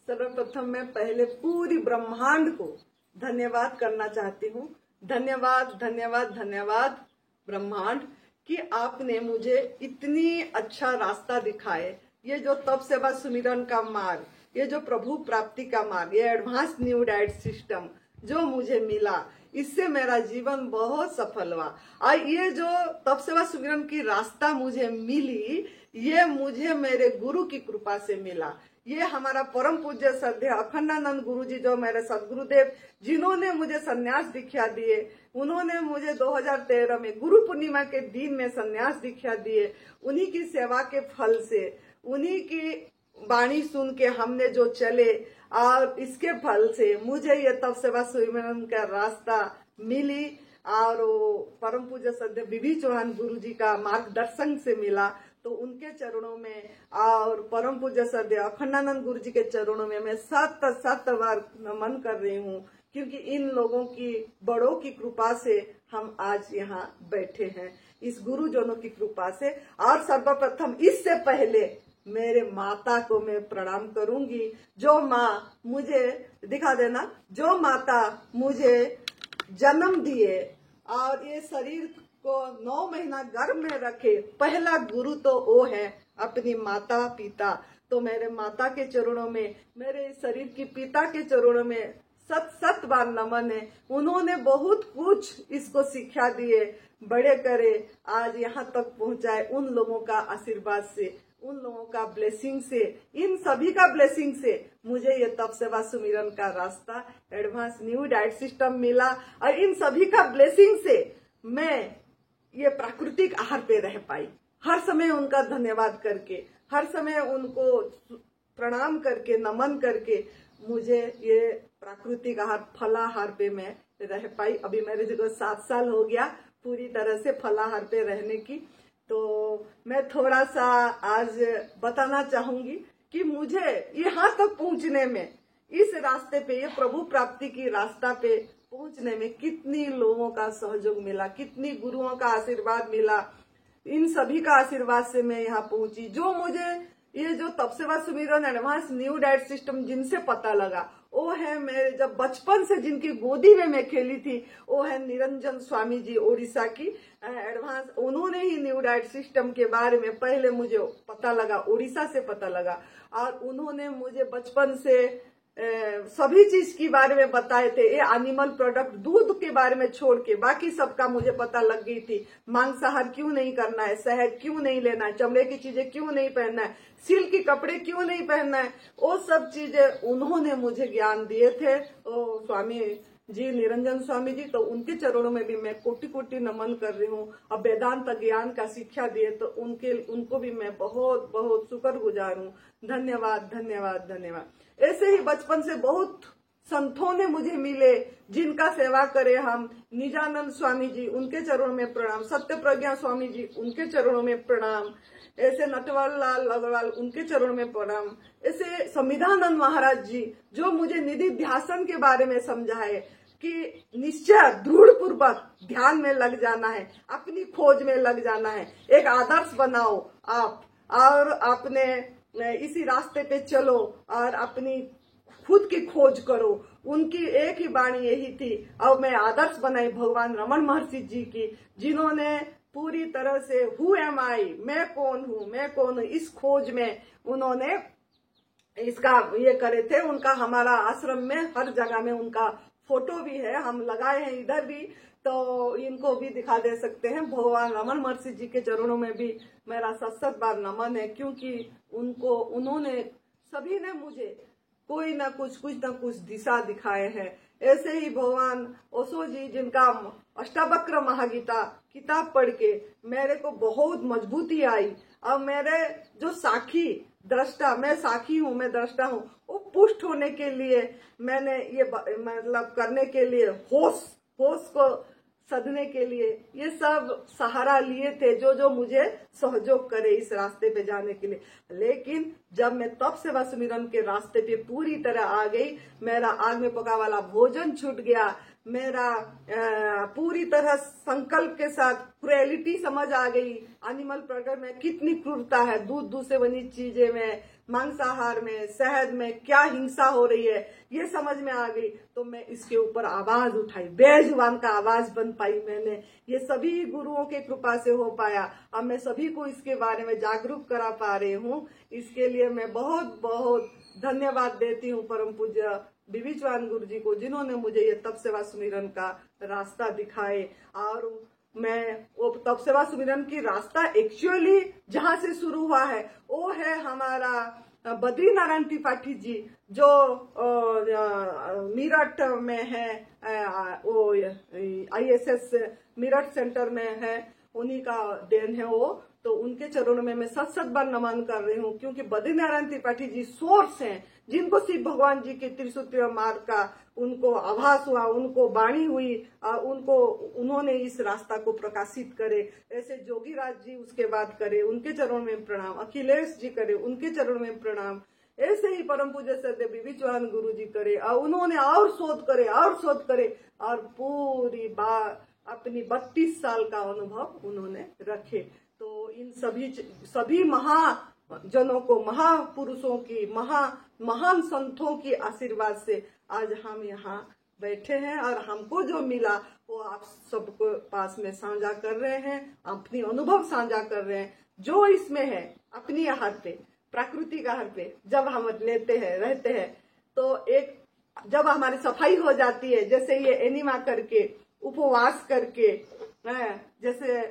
सर्वप्रथम मैं पहले पूरी ब्रह्मांड को धन्यवाद करना चाहती हूँ। धन्यवाद धन्यवाद धन्यवाद ब्रह्मांड कि आपने मुझे इतनी अच्छा रास्ता दिखाए। ये जो तप सेवा सुमिरन का मार्ग, ये जो प्रभु प्राप्ति का मार्ग, ये एडवांस न्यू डाइट सिस्टम जो मुझे मिला, इससे मेरा जीवन बहुत सफल हुआ। और ये जो तप सेवा सुमिरन की रास्ता मुझे मिली, ये मुझे मेरे गुरु की कृपा से मिला। ये हमारा परम पूज्य श्रद्धेय अखंडानंद गुरु जी, जो मेरे सदगुरुदेव, जिन्होंने मुझे संन्यास दीक्षा दिए, उन्होंने मुझे 2013 में गुरु पूर्णिमा के दिन में संन्यास दीक्षा दिए। उन्हीं की सेवा के फल से, उन्हीं की वाणी सुन के हमने जो चले, और इसके फल से मुझे ये तप सेवा सुमिरन का रास्ता मिली। और परम पूज्य श्रद्धेय बीबी चौहान गुरु जी का मार्गदर्शन से मिला। तो उनके चरणों में और परम पूज्य श्रद्धेय अखंडानंद गुरु जी के चरणों में मैं 7 बार नमन कर रही हूँ, क्योंकि इन लोगों की, बड़ों की कृपा से हम आज यहाँ बैठे हैं, इस गुरुजनों की कृपा से। और सर्वप्रथम इससे पहले मेरे माता को मैं प्रणाम करूंगी, जो माँ मुझे दिखा देना, जो माता मुझे जन्म दिए और ये शरीर को 9 महीना गर्भ में रखे, पहला गुरु तो वो है अपनी माता पिता। तो मेरे माता के चरणों में, मेरे शरीर की पिता के चरणों में 7 बार नमन है। उन्होंने बहुत कुछ इसको शिक्षा दिए, बड़े करे, आज यहाँ तक पहुँचाए। उन लोगों का आशीर्वाद से, उन लोगों का ब्लेसिंग से, इन सभी का ब्लेसिंग से मुझे ये तप सेवा सुमिरन का रास्ता, एडवांस न्यू डाइट सिस्टम मिला। और इन सभी का ब्लेसिंग से मैं ये प्राकृतिक आहार पे रह पाई। हर समय उनका धन्यवाद करके, हर समय उनको प्रणाम करके, नमन करके मुझे ये प्राकृतिक आहार, फलाहार पे मैं रह पाई। अभी मेरे जो 7 साल हो गया पूरी तरह से फलाहार पे रहने की। तो मैं थोड़ा सा आज बताना चाहूंगी कि मुझे यहाँ तक पहुँचने में, इस रास्ते पे, ये प्रभु प्राप्ति की रास्ता पे पहुंचने में कितनी लोगों का सहयोग मिला, कितनी गुरुओं का आशीर्वाद मिला। इन सभी का आशीर्वाद से मैं यहाँ पहुंची। जो मुझे ये जो तप सेवा सुमिरन एडवांस न्यू डाइट सिस्टम जिनसे पता लगा, वो है मेरे जब बचपन से जिनकी गोदी में मैं खेली थी, वो है निरंजन स्वामी जी, ओडिशा की एडवांस। उन्होंने ही न्यू डाइट सिस्टम के बारे में पहले मुझे पता लगा, ओडिशा से पता लगा। और उन्होंने मुझे बचपन से सभी चीज के बारे में बताए थे। ये एनिमल प्रोडक्ट, दूध के बारे में छोड़ के बाकी सबका मुझे पता लग गई थी। मांसाहार क्यों नहीं करना है, शहद क्यों नहीं लेना है, चमड़े की चीजें क्यों नहीं पहनना है, सिल्क के कपड़े क्यों नहीं पहनना है, वो सब चीजें उन्होंने मुझे ज्ञान दिए थे, स्वामी जी, निरंजन स्वामी जी। तो उनके चरणों में भी मैं कोटि कोटि नमन कर रही हूँ। अब वेदांत ज्ञान का शिक्षा दिए, तो उनको भी मैं बहुत बहुत शुक्रगुजार हूँ। धन्यवाद धन्यवाद धन्यवाद। ऐसे ही बचपन से बहुत संतों ने मुझे मिले, जिनका सेवा करे हम। निजानंद स्वामी जी, उनके चरणों में प्रणाम। सत्य प्रज्ञा स्वामी जी, उनके चरणों में प्रणाम। ऐसे नटवर लाल अग्रवाल, उनके चरणों में प्रणाम। ऐसे संविधानंद महाराज जी, जो मुझे निधि ध्यासन के बारे में समझाए कि निश्चय दृढ़ पूर्वक ध्यान में लग जाना है, अपनी खोज में लग जाना है, एक आदर्श बनाओ आप, और अपने इसी रास्ते पे चलो और अपनी खुद की खोज करो। उनकी एक ही वाणी यही थी। और मैं आदर्श बनाई भगवान रमन महर्षि जी की, जिन्होंने पूरी तरह से हु एम आई, मैं कौन हूँ, मैं कौन हूँ, इस खोज में उन्होंने इसका ये करे थे। उनका हमारा आश्रम में हर जगह में उनका फोटो भी है, हम लगाए हैं इधर भी, तो इनको भी दिखा दे सकते हैं। भगवान रमन महर्षि जी के चरणों में भी मेरा 7 बार नमन है, क्योंकि उन्होंने सभी ने मुझे कोई ना कुछ दिशा दिखाए हैं। ऐसे ही भगवान ओशो जी, जिनका अष्टावक्र महागीता किताब पढ़ के मेरे को बहुत मजबूती आई। और मेरे जो साखी दृष्टा, मैं साखी हूँ, मैं दृष्टा हूँ, वो पुष्ट होने के लिए मैंने ये मतलब करने के लिए, होश को सधने के लिए ये सब सहारा लिए थे, जो मुझे सहयोग करे इस रास्ते पे जाने के लिए। लेकिन जब मैं तप सेवा सुमिरन के रास्ते पे पूरी तरह आ गई, मेरा आग में पका वाला भोजन छूट गया, मेरा पूरी तरह संकल्प के साथ क्रुएलिटी समझ आ गई। एनिमल प्रोडक्ट में कितनी क्रूरता है, दूध से बनी चीजें में मांसाहार में, शहद में क्या हिंसा हो रही है ये समझ में आ गई, तो मैं इसके ऊपर आवाज उठाई, बेजुबान का आवाज बन पाई मैंने। ये सभी गुरुओं के कृपा से हो पाया। अब मैं सभी को इसके बारे में जागरूक करा पा रही हूँ। इसके लिए मैं बहुत बहुत धन्यवाद देती हूँ परम पूज्य बीबी चौहान गुरु जी को, जिन्होंने मुझे ये तप सेवा सुमिरन का रास्ता दिखाए। और मैं वो तप सेवा सुमिरन की रास्ता एक्चुअली जहां से शुरू हुआ है वो है हमारा बद्री नारायण त्रिपाठी जी, जो मीरठ में है, वो ISS मीरठ सेंटर में है, उन्हीं का देन है वो। तो उनके चरणों में मैं सत सत बार नमन कर रही हूँ, क्योंकि बद्री नारायण त्रिपाठी जी सोर्स हैं, जिनको शिव भगवान जी के त्रिसूत्री मार्ग का उनको आभास हुआ, उनको वाणी हुई, उनको उन्होंने इस रास्ता को प्रकाशित करे। ऐसे जोगीराज जी उसके बाद करे, उनके चरणों में प्रणाम। अखिलेश जी करे, उनके चरणों में प्रणाम। ऐसे ही परम पूज्य सदैव बीबी चौहान गुरु जी करे, और उन्होंने और शोध करे और शोध करे, और पूरी बात अपनी 32 साल का अनुभव उन्होंने रखे। तो इन सभी महाजनों को, महापुरुषों की, महान संतों की आशीर्वाद से आज हम यहाँ बैठे हैं, और हमको जो मिला वो आप सबको पास में साझा कर रहे हैं, अपनी अनुभव साझा कर रहे हैं। जो इसमें है अपनी आहार पे, प्राकृतिक आहार पे जब हम लेते हैं, रहते हैं, तो एक जब हमारी सफाई हो जाती है, जैसे ये एनिमा करके, उपवास करके, जैसे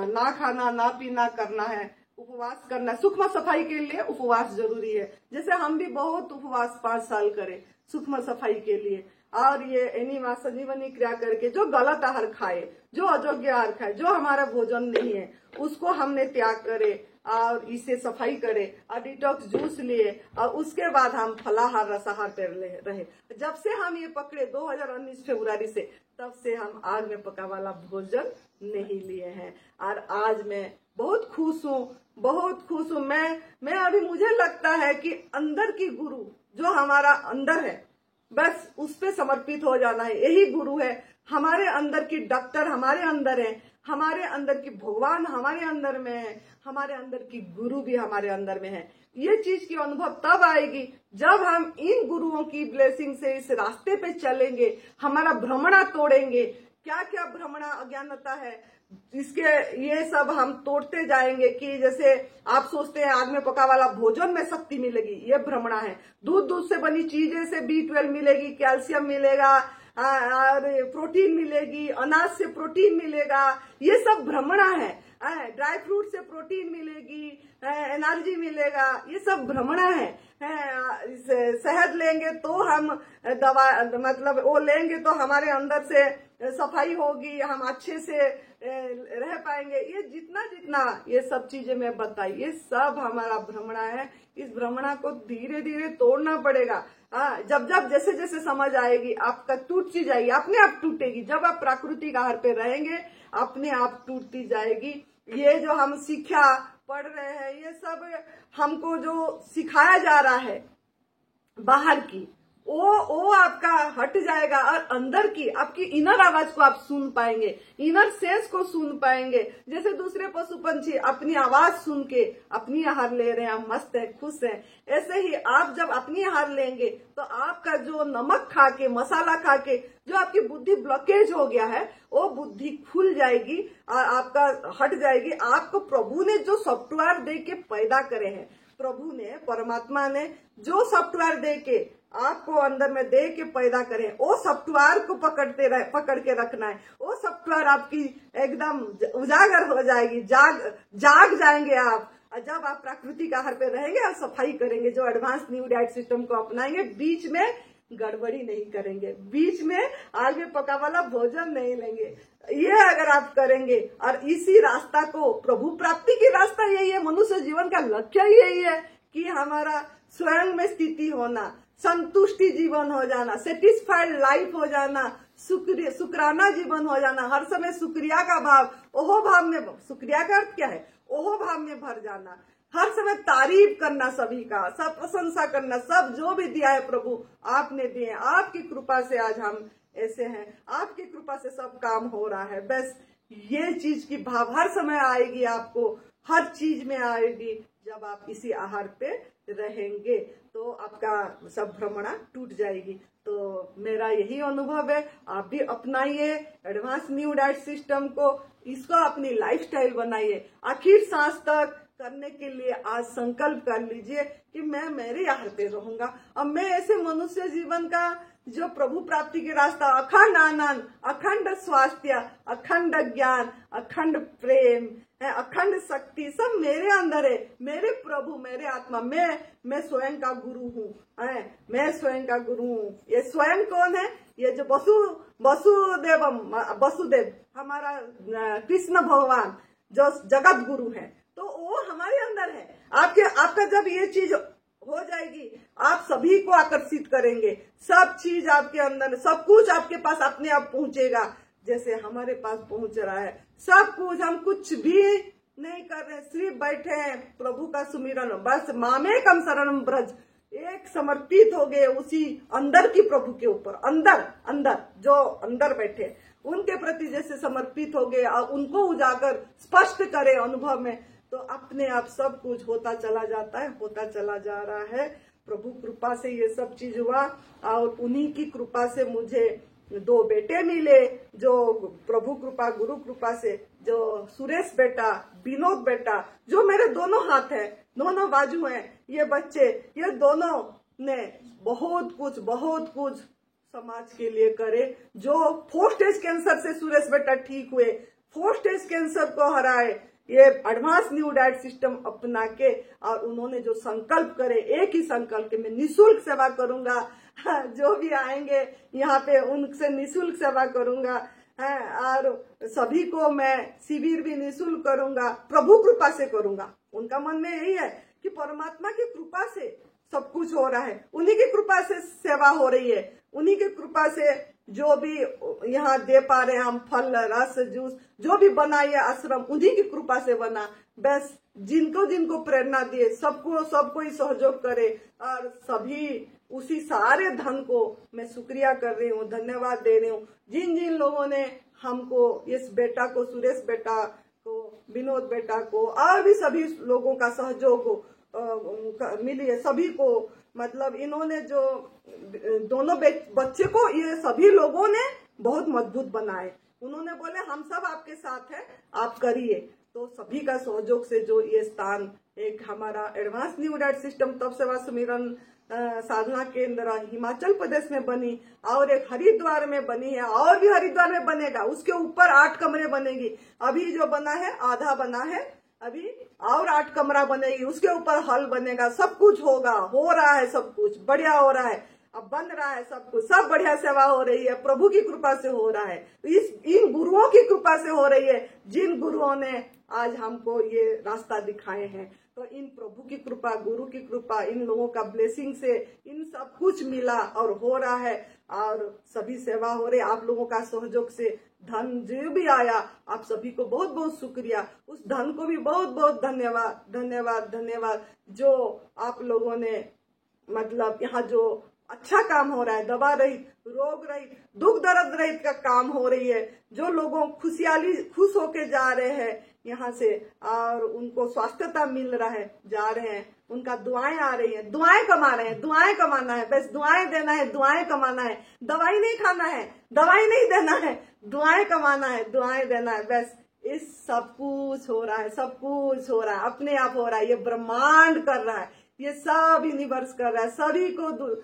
ना खाना ना पीना करना है, उपवास करना, सूक्ष्म सफाई के लिए उपवास जरूरी है। जैसे हम भी बहुत उपवास 5 साल करें सूक्ष्म सफाई के लिए, और ये एनिमा संजीवनी क्रिया करके जो गलत आहार खाए, जो अयोग्य आहार खाए, जो हमारा भोजन नहीं है, उसको हमने त्याग करे और इसे सफाई करे, और डिटॉक्स जूस लिए, और उसके बाद हम फलाहार रसाहार पर रहे। जब से हम ये पकड़े 2019 फरवरी से, तब से हम आग में पका वाला भोजन नहीं लिए हैं। और आज मैं बहुत खुश हूँ, बहुत खुश हूँ। मैं अभी मुझे लगता है कि अंदर की गुरु जो हमारा अंदर है, बस उस पे समर्पित हो जाना है। यही गुरु है। हमारे अंदर की डॉक्टर हमारे अंदर है, हमारे अंदर की भगवान हमारे अंदर में है, हमारे अंदर की गुरु भी हमारे अंदर में है। ये चीज की अनुभव तब आएगी जब हम इन गुरुओं की ब्लेसिंग से इस रास्ते पे चलेंगे, हमारा भ्रमणा तोड़ेंगे। क्या क्या भ्रमणा अज्ञानता है, इसके ये सब हम तोड़ते जाएंगे। कि जैसे आप सोचते हैं आग में पका वाला भोजन में शक्ति मिलेगी, ये भ्रमणा है। दूध से बनी चीजें से B12 मिलेगी, कैल्शियम मिलेगा, और प्रोटीन मिलेगी, अनाज से प्रोटीन मिलेगा, ये सब भ्रमणा है। ड्राई फ्रूट से प्रोटीन मिलेगी, एनर्जी मिलेगा, ये सब भ्रमणा है। शहद लेंगे तो हम दवा, मतलब वो लेंगे तो हमारे अंदर से सफाई होगी, हम अच्छे से रह पाएंगे। ये जितना ये सब चीजें मैं बताई, ये सब हमारा भ्रमणा है। इस भ्रमणा को धीरे धीरे तोड़ना पड़ेगा। जब जैसे जैसे समझ आएगी, आपका टूट सी जाएगी, अपने आप टूटेगी। जब आप प्राकृतिक आहार पे रहेंगे, अपने आप टूटती जाएगी। ये जो हम शिक्षा पढ़ रहे हैं, ये सब हमको जो सिखाया जा रहा है बाहर की, वो आपका हट जाएगा, और अंदर की आपकी इनर आवाज को आप सुन पाएंगे, इनर सेंस को सुन पाएंगे। जैसे दूसरे पशु पंछी अपनी आवाज सुन के अपनी आहार ले रहे हैं, मस्त है, खुश है। ऐसे ही आप जब अपनी आहार लेंगे तो आपका जो नमक खा के, मसाला खा के जो आपकी बुद्धि ब्लॉकेज हो गया है, वो बुद्धि खुल जाएगी और आपका हट जाएगी। आपको प्रभु ने जो सॉफ्टवेयर दे के पैदा करे हैं, प्रभु ने, परमात्मा ने जो सॉफ्टवेयर दे के आपको अंदर में दे के पैदा करें, वो सॉफ्टवेयर को पकड़ के रखना है। वो सॉफ्टवेयर आपकी एकदम उजागर हो जाएगी, जाग जाएंगे आप। जब आप प्राकृतिक आहार पे रहेंगे और सफाई करेंगे, जो एडवांस न्यू डाइट सिस्टम को अपनाएंगे, बीच में गड़बड़ी नहीं करेंगे, बीच में आग में पका वाला भोजन नहीं लेंगे। ये अगर आप करेंगे, और इसी रास्ता को, प्रभु प्राप्ति की रास्ता यही है, मनुष्य जीवन का लक्ष्य यही है कि हमारा स्वयं में स्थिति होना, संतुष्टि जीवन हो जाना, सेटिस्फाइड लाइफ हो जाना, शुक्राना जीवन हो जाना, हर समय शुक्रिया का भाव, ओहो भाव में, शुक्रिया का अर्थ क्या है, ओहो भाव में भर जाना, हर समय तारीफ करना सभी का, सब प्रशंसा करना, सब जो भी दिया है प्रभु आपने दिए, आपकी कृपा से आज हम ऐसे हैं, आपकी कृपा से सब काम हो रहा है। बस ये चीज की भाव हर समय आएगी, आपको हर चीज में आएगी जब आप इसी आहार पे रहेंगे तो आपका सब भ्रमणा टूट जाएगी। तो मेरा यही अनुभव है, आप भी अपनाइए एडवांस न्यू डाइट सिस्टम को, इसको अपनी लाइफस्टाइल बनाइए। आखिर सांस तक करने के लिए आज संकल्प कर लीजिए कि मैं मेरे आहार पे रहूंगा। अब मैं ऐसे मनुष्य जीवन का जो प्रभु प्राप्ति के रास्ता, अखंड आनंद, अखंड स्वास्थ्य, अखंड ज्ञान, अखंड प्रेम, अखंड शक्ति सब मेरे अंदर है। मेरे प्रभु, मेरे आत्मा, मैं स्वयं का गुरु हूँ, मैं स्वयं का गुरु हूँ। ये स्वयं कौन है? ये जो वसुदेव हमारा कृष्ण भगवान जो जगत गुरु है, तो वो हमारे अंदर है। आपका जब ये चीज हो जाएगी, आप सभी को आकर्षित करेंगे। सब चीज आपके अंदर, सब कुछ आपके पास अपने आप पहुंचेगा, जैसे हमारे पास पहुंच रहा है। सब कुछ, हम कुछ भी नहीं कर रहे, सिर्फ बैठे हैं, प्रभु का सुमिरन, बस मामेकम शरणम ब्रज, एक समर्पित हो गए उसी अंदर की प्रभु के ऊपर। अंदर जो अंदर बैठे उनके प्रति जैसे समर्पित हो गए और उनको उजागर स्पष्ट करे अनुभव में, तो अपने आप सब कुछ होता चला जाता है, होता चला जा रहा है। प्रभु कृपा से ये सब चीज हुआ और उन्हीं की कृपा से मुझे 2 बेटे मिले, जो प्रभु कृपा गुरु कृपा से, जो सुरेश बेटा, विनोद बेटा, जो मेरे दोनों हाथ है, दोनों बाजू हैं। ये बच्चे, ये दोनों ने बहुत कुछ समाज के लिए करे। जो 4 स्टेज कैंसर से सुरेश बेटा ठीक हुए, 4 स्टेज कैंसर को हराए, ये एडवांस न्यू डाइट सिस्टम अपना के, और उन्होंने जो संकल्प करे, एक ही संकल्प के मैं निःशुल्क सेवा करूंगा, जो भी आएंगे यहाँ पे उनसे निःशुल्क सेवा करूंगा, और सभी को मैं शिविर भी निःशुल्क करूंगा, प्रभु कृपा से करूंगा। उनका मन में यही है कि परमात्मा की कृपा से सब कुछ हो रहा है, उन्हीं की कृपा से सेवा हो रही है, उन्हीं की कृपा से जो भी यहाँ दे पा रहे हैं हम, फल रस जूस जो भी बना ये आश्रम, उन्हीं की कृपा से बना। बस जिनको प्रेरणा दिए, सबको ही सहयोग करे, और सभी उसी सारे धन को मैं शुक्रिया कर रही हूँ, धन्यवाद दे रही हूँ। जिन लोगों ने हमको, इस बेटा को, सुरेश बेटा को, विनोद बेटा को, और भी सभी लोगों का सहयोग मिली है, सभी को, मतलब इन्होंने जो दोनों बच्चे को, ये सभी लोगों ने बहुत मजबूत बनाए। उन्होंने बोले हम सब आपके साथ हैं, आप करिए। तो सभी का सहयोग से जो ये स्थान, एक हमारा एडवांस न्यू डाइट सिस्टम तप सेवा सुमिरन साधना केंद्र हिमाचल प्रदेश में बनी, और एक हरिद्वार में बनी है, और भी हरिद्वार में बनेगा, उसके ऊपर 8 कमरे बनेगी। अभी जो बना है आधा बना है, अभी और 8 कमरा बनेगी, उसके ऊपर हॉल बनेगा, सब कुछ होगा, हो रहा है, सब कुछ बढ़िया हो रहा है, अब बन रहा है सब कुछ, सब बढ़िया सेवा हो रही है, प्रभु की कृपा से हो रहा है, इन गुरुओं की कृपा से हो रही है, जिन गुरुओं ने आज हमको ये रास्ता दिखाए हैं। तो इन प्रभु की कृपा, गुरु की कृपा, इन लोगों का ब्लेसिंग से इन सब कुछ मिला और हो रहा है, और सभी सेवा हो रही है। आप लोगों का सहयोग से धन जो भी आया, आप सभी को बहुत बहुत शुक्रिया, उस धन को भी बहुत बहुत धन्यवाद। जो आप लोगों ने, मतलब यहाँ जो अच्छा काम हो रहा है, दवा रहित, रोग रहित, दुख दर्द रहित का काम हो रही है, जो लोगों खुश होके जा रहे हैं यहाँ से, और उनको स्वास्थ्यता मिल रहा है, जा रहे हैं, उनका दुआएं आ रही हैं, दुआएं कमा रहे हैं, दुआएं कमाना है, बस दुआएं देना है, दुआएं कमाना है, दवाई नहीं खाना है, दवाई नहीं देना है, दुआएं कमाना है, दुआएं देना है, बस इस सब कुछ हो रहा है, सब कुछ हो रहा है, अपने आप हो रहा है, ये ब्रह्मांड कर रहा है, ये सब यूनिवर्स कर रहा है, सभी को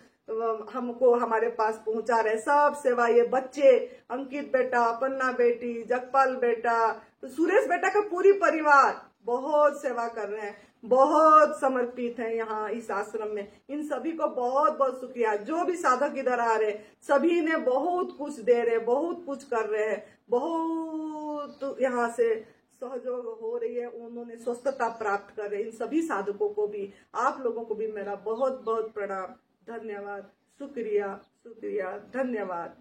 हमको हमारे पास पहुंचा रहे, सब सेवा। ये बच्चे, अंकित बेटा, पन्ना बेटी, जगपाल बेटा, तो सुरेश बेटा का पूरी परिवार बहुत सेवा कर रहे हैं, बहुत समर्पित है यहाँ इस आश्रम में। इन सभी को बहुत बहुत शुक्रिया। जो भी साधक इधर आ रहे, सभी ने बहुत कुछ दे रहे, बहुत कुछ कर रहे हैं, बहुत यहाँ से सहयोग हो रही है, उन्होंने स्वस्थता प्राप्त कर रहे। इन सभी साधकों को भी, आप लोगों को भी मेरा बहुत बहुत प्रणाम, धन्यवाद, शुक्रिया, धन्यवाद।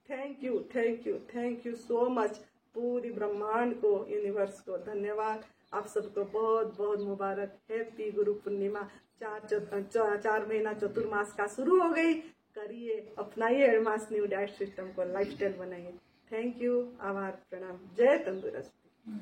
Thank you so much. पूरी ब्रह्मांड को, यूनिवर्स को धन्यवाद। आप सबको बहुत बहुत मुबारक। हैप्पी गुरु पूर्णिमा। 4 महीना चतुर्मास का शुरू हो गई। करिए, अपनाइए एडवांस न्यू डाइट सिस्टम को, लाइफस्टाइल बनाइए। थैंक यू, आभार, प्रणाम। जय तंदुरुस्ती।